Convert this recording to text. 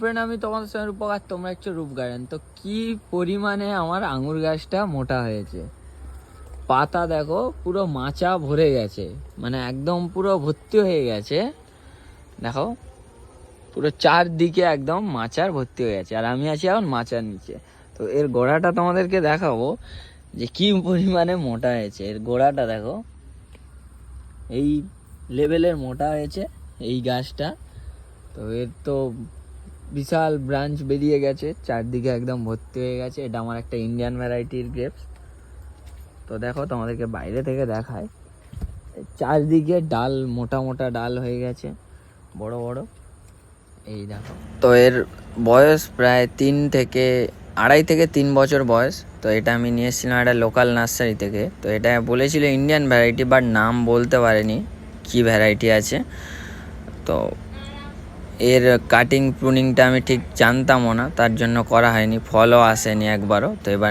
Friend, আমি তোমাদের সঙ্গে রূপক আর তোমরা একটু রূপ গার্ডেন। তো কি পরিমাণে আমার আঙুর গাছটা মোটা হয়েছে, পাতা দেখো পুরো মাচা ভরে গেছে, মানে একদম পুরো ভর্তি হয়ে গেছে। দেখো পুরো চারদিকে একদম মাচার ভর্তি হয়ে গেছে, আর আমি আছি এখন মাচার নিচে। তো এর গোড়াটা তোমাদেরকে দেখাবো যে কি পরিমাণে মোটা হয়েছে। এর গোড়াটা দেখো এই লেভেলের মোটা হয়েছে এই গাছটা। তো এর তো বিশাল ব্রাঞ্চ বেরিয়ে গেছে, চারদিকে একদম ভর্তি হয়ে গেছে। এটা আমার একটা ইন্ডিয়ান ভ্যারাইটির গ্রেপস। তো দেখো তোমাদেরকে বাইরে থেকে দেখায়, চারদিকে ডাল, মোটা মোটা ডাল হয়ে গেছে, বড় বড়। এই দেখো, তো এর বয়স প্রায় 2.5 থেকে 3 বছর বয়স। তো এটা আমি নিয়ে এসেছিলাম একটা লোকাল নার্সারি থেকে। তো এটা বলেছিল ইন্ডিয়ান ভ্যারাইটি, বাট নাম বলতে পারেনি কি ভ্যারাইটি আছে। তো এর কাটিং প্রুনিংটা আমি ঠিক জানতামও না, তার জন্য করা হয়নি, ফলও আসেনি একবারও। তো এবার